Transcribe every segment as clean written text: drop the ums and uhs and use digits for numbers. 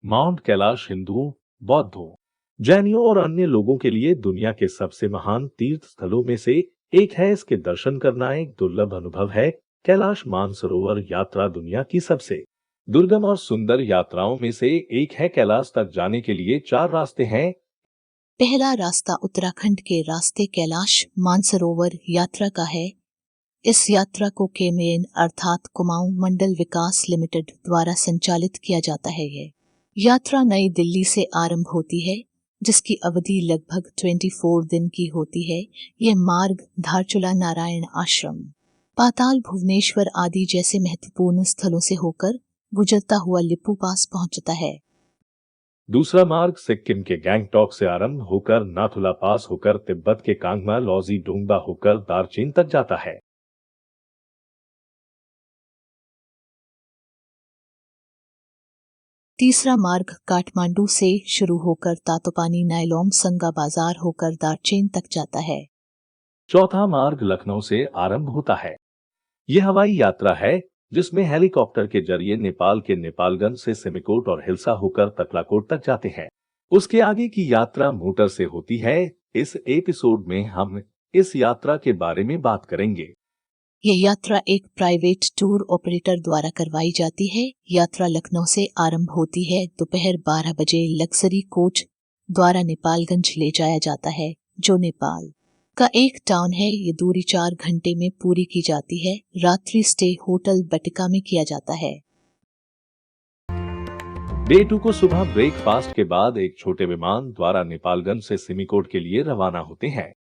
Mount Kailash हिंदुओं, बौद्धों, जैनियों और अन्य लोगों के लिए दुनिया के सबसे महान तीर्थ स्थलों में से एक है। इसके दर्शन करना एक दुर्लभ अनुभव है। कैलाश मानसरोवर यात्रा दुनिया की सबसे दुर्गम और सुंदर यात्राओं में से एक है। कैलाश तक जाने के लिए 4 रास्ते हैं। पहला रास्ता उत्तराखंड के रास्ते कैलाश मानसरोवर यात्रा का है। इस यात्रा को केमेन अर्थात कुमाऊं मंडल विकास लिमिटेड द्वारा संचालित किया जाता है। ये यात्रा नई दिल्ली से आरंभ होती है, जिसकी अवधि लगभग 24 दिन की होती है। यह मार्ग धारचूला नारायण आश्रम, पाताल भुवनेश्वर आदि जैसे महत्वपूर्ण स्थलों से होकर गुजरता हुआ लिपू पास पहुंचता है। दूसरा मार्ग सिक्किम के गैंगटॉक से आरंभ होकर नाथुला पास होकर तिब्बत के कांगमा लॉजी डोंगबा होकर दार्जिलिंग तक जाता है। तीसरा मार्ग काठमांडू से शुरू होकर तातोपानी नायलोम संगा बाजार होकर दार्जिलिंग तक जाता है। चौथा मार्ग लखनऊ से आरंभ होता है। यह हवाई यात्रा है, जिसमें हेलीकॉप्टर के जरिए नेपाल के नेपालगंज से सिमिकोट और हिल्सा होकर तकलाकोट तक जाते हैं। उसके आगे की यात्रा मोटर से होती है। इस एपिसोड में हम इस यात्रा के बारे में बात करेंगे। यह यात्रा एक प्राइवेट टूर ऑपरेटर द्वारा करवाई जाती है। यात्रा लखनऊ से आरंभ होती है। दोपहर 12 बजे लग्जरी कोच द्वारा नेपालगंज ले जाया जाता है, जो नेपाल का एक टाउन है। ये दूरी 4 घंटे में पूरी की जाती है। रात्रि स्टे होटल बटिका में किया जाता है। डे 2 को सुबह ब्रेकफास्ट के बाद एक छोटे विमान द्वारा नेपालगंज से सिमिकोट के लिए रवाना होते हैं।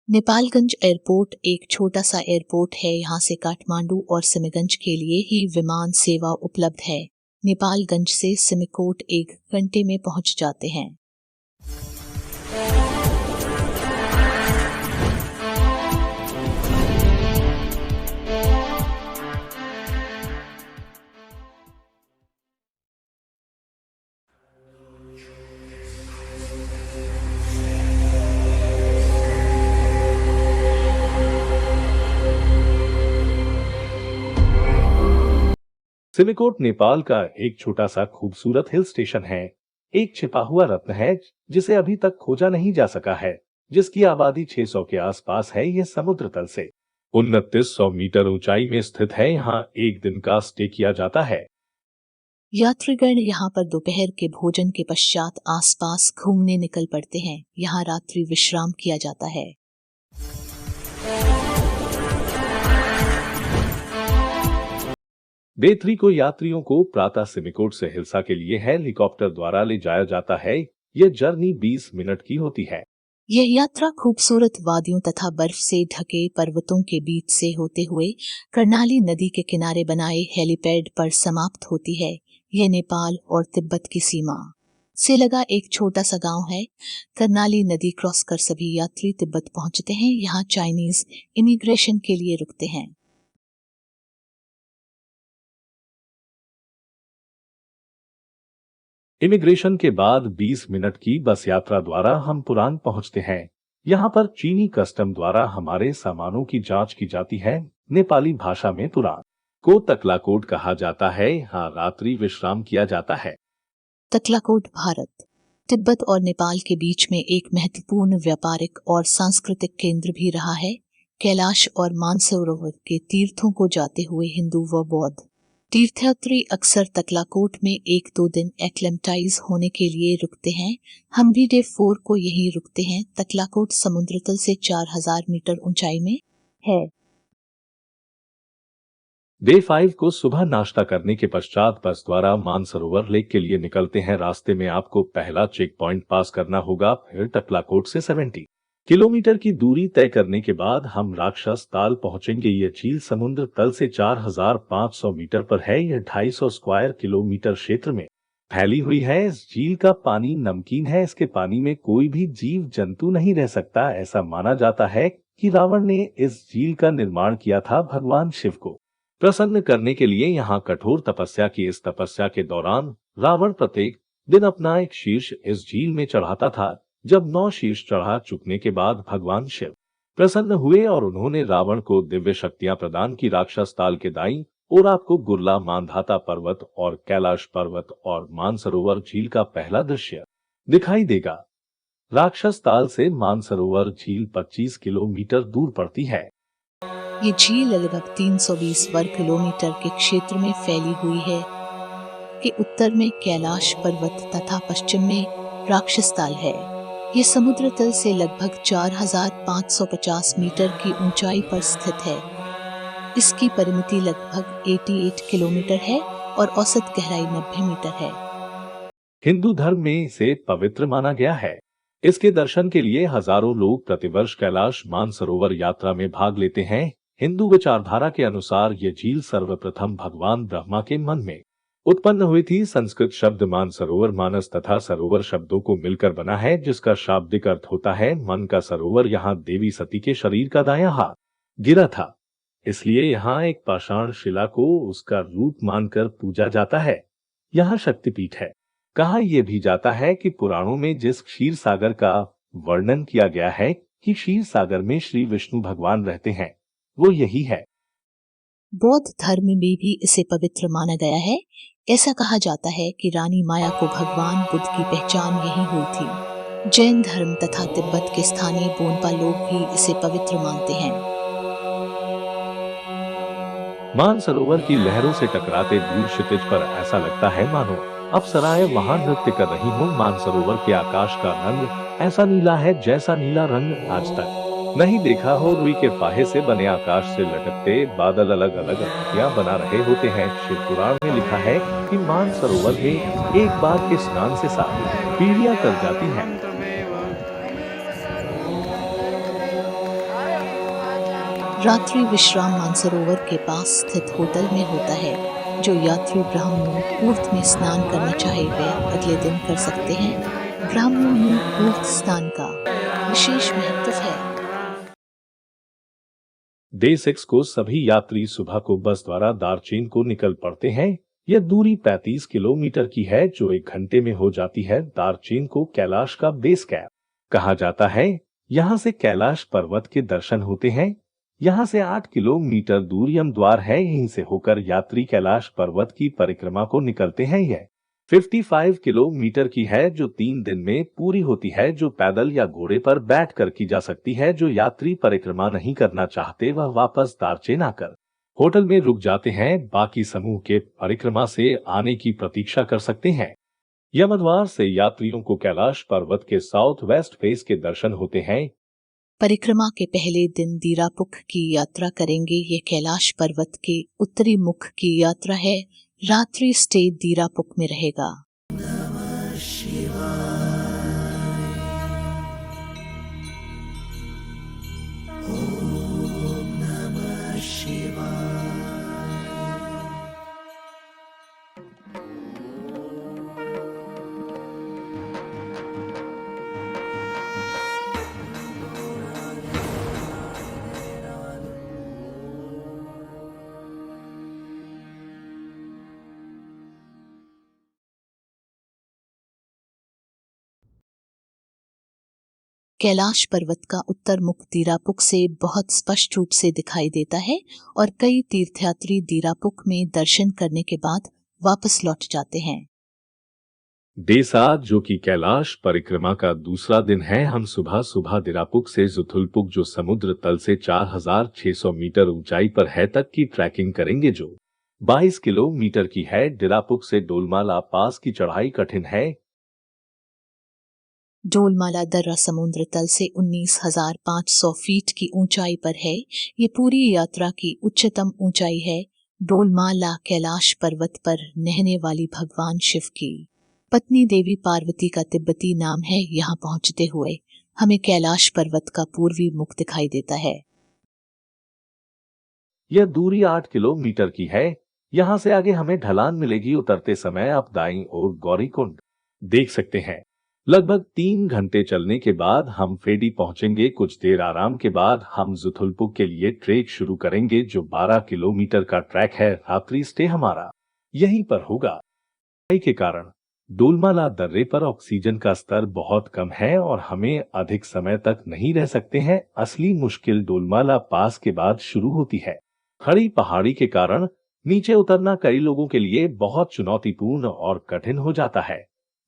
नेपालगंज एयरपोर्ट एक छोटा सा एयरपोर्ट है। यहाँ से काठमांडू और सिमिगंज के लिए ही विमान सेवा उपलब्ध है। नेपालगंज से सिमिकोट 1 घंटे में पहुंच जाते हैं। सिमिकोट नेपाल का एक छोटा सा खूबसूरत हिल स्टेशन है। एक छिपा हुआ रत्न है जिसे अभी तक खोजा नहीं जा सका है, जिसकी आबादी 600 के आसपास है। यह समुद्र तल से 2900 मीटर ऊंचाई में स्थित है। यहाँ एक दिन का स्टे किया जाता है। यात्रीगण यहाँ पर दोपहर के भोजन के पश्चात आसपास घूमने निकल पड़ते हैं। यहाँ रात्रि विश्राम किया जाता है। डे 3 को यात्रियों को प्रातः सिमिकोट से हिल्सा के लिए हेलीकॉप्टर द्वारा ले जाया जाता है। यह जर्नी 20 मिनट की होती है। यह यात्रा खूबसूरत वादियों तथा बर्फ से ढके पर्वतों के बीच से होते हुए कर्णाली नदी के किनारे बनाए हेलीपैड पर समाप्त होती है। यह नेपाल और तिब्बत की सीमा से लगा एक छोटा सा गांव है। कर्णाली नदी क्रॉस कर सभी यात्री तिब्बत पहुंचते हैं। यहाँ चाइनीज इमिग्रेशन के लिए रुकते हैं। इमिग्रेशन के बाद 20 मिनट की बस यात्रा द्वारा हम पुरान पहुंचते हैं। यहाँ पर चीनी कस्टम द्वारा हमारे सामानों की जांच की जाती है। नेपाली भाषा में पुरान को तकलाकोट कहा जाता है। यहाँ रात्रि विश्राम किया जाता है। तकलाकोट भारत, तिब्बत और नेपाल के बीच में एक महत्वपूर्ण व्यापारिक और सांस्कृतिक केंद्र भी रहा है। कैलाश और मानसरोवर के तीर्थों को जाते हुए हिंदू व बौद्ध तीर्थयात्री अक्सर तकलाकोट में 1-2 दिन एक्लेमटाइज होने के लिए रुकते हैं। हम भी डे 4 को यहीं रुकते हैं। तकलाकोट समुद्र तल से 4000 मीटर ऊंचाई में है। डे 5 को सुबह नाश्ता करने के पश्चात बस द्वारा मानसरोवर लेक के लिए निकलते हैं। रास्ते में आपको पहला चेक पॉइंट पास करना होगा। फिर तकलाकोट से 70 किलोमीटर की दूरी तय करने के बाद हम राक्षस ताल पहुंचेंगे। यह झील समुद्र तल से 4500 मीटर पर है। यह 250 स्क्वायर किलोमीटर क्षेत्र में फैली हुई है। इस झील का पानी नमकीन है। इसके पानी में कोई भी जीव जंतु नहीं रह सकता। ऐसा माना जाता है कि रावण ने इस झील का निर्माण किया था भगवान शिव को प्रसन्न करने के लिए। यहाँ कठोर तपस्या की। इस तपस्या के दौरान रावण प्रत्येक दिन अपना एक शीर्ष इस झील में चढ़ाता था। जब 9 शीर्ष चढ़ा चुकने के बाद भगवान शिव प्रसन्न हुए और उन्होंने रावण को दिव्य शक्तियां प्रदान की। राक्षस ताल के दाईं और आपको गुरला मांधाता पर्वत और कैलाश पर्वत और मानसरोवर झील का पहला दृश्य दिखाई देगा। राक्षस ताल से मानसरोवर झील 25 किलोमीटर दूर पड़ती है। ये झील लगभग 320 वर्ग किलोमीटर के क्षेत्र में फैली हुई है कि उत्तर में कैलाश पर्वत तथा पश्चिम में राक्षस ताल है। ये समुद्र तल से लगभग 4,550 मीटर की ऊंचाई पर स्थित है। इसकी परिमिति लगभग 88 किलोमीटर है और औसत गहराई 90 मीटर है। हिंदू धर्म में इसे पवित्र माना गया है। इसके दर्शन के लिए हजारों लोग प्रतिवर्ष कैलाश मानसरोवर यात्रा में भाग लेते हैं। हिंदू विचारधारा के अनुसार ये झील सर्वप्रथम भगवान ब्रह्मा के मन में उत्पन्न हुई थी। संस्कृत शब्द मानसरोवर मानस तथा सरोवर शब्दों को मिलकर बना है, जिसका शाब्दिक अर्थ होता है मन का सरोवर। यहाँ देवी सती के शरीर का दायां हाथ गिरा था, इसलिए यहाँ एक पाषाण शिला को उसका रूप मानकर पूजा जाता है। यहाँ शक्तिपीठ है। कहा यह भी जाता है कि पुराणों में जिस क्षीर सागर का वर्णन किया गया है कि क्षीर सागर में श्री विष्णु भगवान रहते हैं, वो यही है। बौद्ध धर्म में भी इसे पवित्र माना गया है। ऐसा कहा जाता है कि रानी माया को भगवान बुद्ध की पहचान यही हुई थी। जैन धर्म तथा तिब्बत के स्थानीय बोनपा लोग भी इसे पवित्र मानते हैं। मानसरोवर की लहरों से टकराते दूर क्षितिज पर ऐसा लगता है मानो अप्सराएं वहां नृत्य कर रही हों। मानसरोवर के आकाश का रंग ऐसा नीला है जैसा नीला रंग आज तक नहीं देखा हो। रुई के फाहे से बने आकाश से लटकते बादल अलग अलग आकृतियां बना रहे होते हैं। शिव पुराण में लिखा है कि मानसरोवर में एक बार के स्नान से सारी पीढ़ियां तर जाती हैं। रात्रि विश्राम मानसरोवर के पास स्थित होटल में होता है। जो यात्री ब्राह्मण मुहूर्त में स्नान करना चाहे वे अगले दिन कर सकते हैं। ब्राह्मण मुहूर्त स्नान का विशेष महत्व है। डे 6 को सभी यात्री सुबह को बस द्वारा दार्जिलिंग को निकल पड़ते हैं। यह दूरी 35 किलोमीटर की है, जो 1 घंटे में हो जाती है। दार्जिलिंग को कैलाश का बेस कैंप कहा जाता है। यहाँ से कैलाश पर्वत के दर्शन होते हैं। यहाँ से 8 किलोमीटर दूर यम द्वार है। यहीं से होकर यात्री कैलाश पर्वत की परिक्रमा को निकलते हैं। यह 55 किलोमीटर की है, जो 3 दिन में पूरी होती है, जो पैदल या घोड़े पर बैठकर की जा सकती है। जो यात्री परिक्रमा नहीं करना चाहते वह वापस दार्जिलिंग आकर होटल में रुक जाते हैं। बाकी समूह के परिक्रमा से आने की प्रतीक्षा कर सकते हैं। यमद्वार से यात्रियों को कैलाश पर्वत के साउथ वेस्ट फेस के दर्शन होते हैं। परिक्रमा के पहले दिन दीरापुख की यात्रा करेंगे। ये कैलाश पर्वत के उत्तरी मुख की यात्रा है। रात्रि स्टे दीरापुख में रहेगा। कैलाश पर्वत का उत्तर मुख दीरापुख से बहुत स्पष्ट रूप से दिखाई देता है और कई तीर्थयात्री दीरापुख में दर्शन करने के बाद वापस लौट जाते हैं। डे 7 जो कि कैलाश परिक्रमा का दूसरा दिन है, हम सुबह सुबह दीरापुख से जुथुलपुख, जो समुद्र तल से 4,600 मीटर ऊंचाई पर है, तक की ट्रैकिंग करेंगे, जो 22 किलोमीटर की है। दीरापुख से डोलमाला पास की चढ़ाई कठिन है। डोलमाला दर्रा समुद्र तल से 19,500 फीट की ऊंचाई पर है। ये पूरी यात्रा की उच्चतम ऊंचाई है। डोलमाला कैलाश पर्वत पर नहने वाली भगवान शिव की पत्नी देवी पार्वती का तिब्बती नाम है। यहाँ पहुंचते हुए हमें कैलाश पर्वत का पूर्वी मुख दिखाई देता है। यह दूरी 8 किलोमीटर की है। यहाँ से आगे हमें ढलान मिलेगी। उतरते समय आप दाईं ओर गौरीकुंड देख सकते हैं। लगभग 3 घंटे चलने के बाद हम फेडी पहुंचेंगे। कुछ देर आराम के बाद हम जुथुलपुख के लिए ट्रेक शुरू करेंगे, जो 12 किलोमीटर का ट्रैक है। रात्रि स्टे हमारा यहीं पर होगा। के कारण डोलमाला दर्रे पर ऑक्सीजन का स्तर बहुत कम है और हमें अधिक समय तक नहीं रह सकते हैं। असली मुश्किल डोलमाला पास के बाद शुरू होती है। खड़ी पहाड़ी के कारण नीचे उतरना कई लोगों के लिए बहुत चुनौतीपूर्ण और कठिन हो जाता है।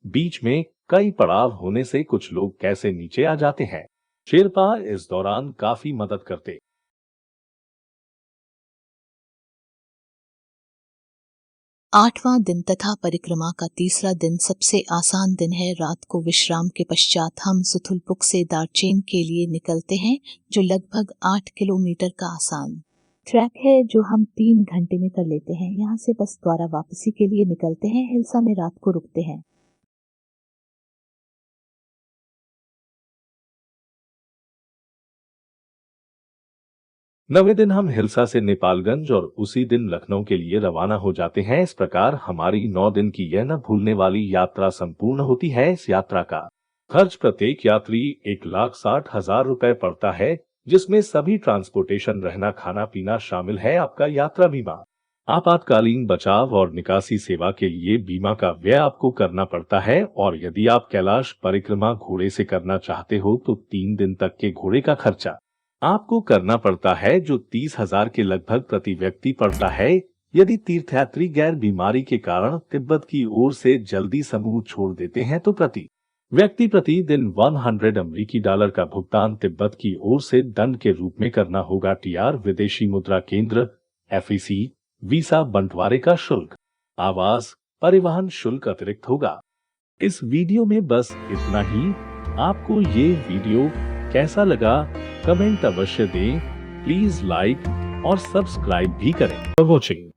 बीच में कई पड़ाव होने से कुछ लोग कैसे नीचे आ जाते हैं। शेरपा इस दौरान काफी मदद करते। 8वां दिन तथा परिक्रमा का तीसरा दिन सबसे आसान दिन है। रात को विश्राम के पश्चात हम सुथुलपुक से दार्चेन के लिए निकलते हैं, जो लगभग 8 किलोमीटर का आसान ट्रैक है, जो हम 3 घंटे में कर लेते हैं। यहाँ से बस द्वारा वापसी के लिए निकलते हैं। हिल्सा में रात को रुकते हैं। नवे दिन हम हिल्सा से नेपालगंज और उसी दिन लखनऊ के लिए रवाना हो जाते हैं। इस प्रकार हमारी 9 दिन की यह न भूलने वाली यात्रा संपूर्ण होती है। इस यात्रा का खर्च प्रत्येक यात्री 1,60,000 रुपए पड़ता है, जिसमें सभी ट्रांसपोर्टेशन, रहना, खाना पीना शामिल है। आपका यात्रा बीमा, आपातकालीन बचाव और निकासी सेवा के लिए बीमा का व्यय आपको करना पड़ता है। और यदि आप कैलाश परिक्रमा घोड़े से करना चाहते हो तो 3 दिन तक के घोड़े का खर्चा आपको करना पड़ता है, जो 30,000 के लगभग प्रति व्यक्ति पड़ता है। यदि तीर्थयात्री गैर बीमारी के कारण तिब्बत की ओर से जल्दी समूह छोड़ देते हैं तो प्रति व्यक्ति प्रति दिन 100 अमेरिकी डॉलर का भुगतान तिब्बत की ओर से दंड के रूप में करना होगा। टीआर, विदेशी मुद्रा केंद्र, एफईसी, वीसा बंटवारे का शुल्क, आवास, परिवहन शुल्क अतिरिक्त होगा। इस वीडियो में बस इतना ही। आपको ये वीडियो कैसा लगा कमेंट अवश्य दें। प्लीज लाइक और सब्सक्राइब भी करें। For watching.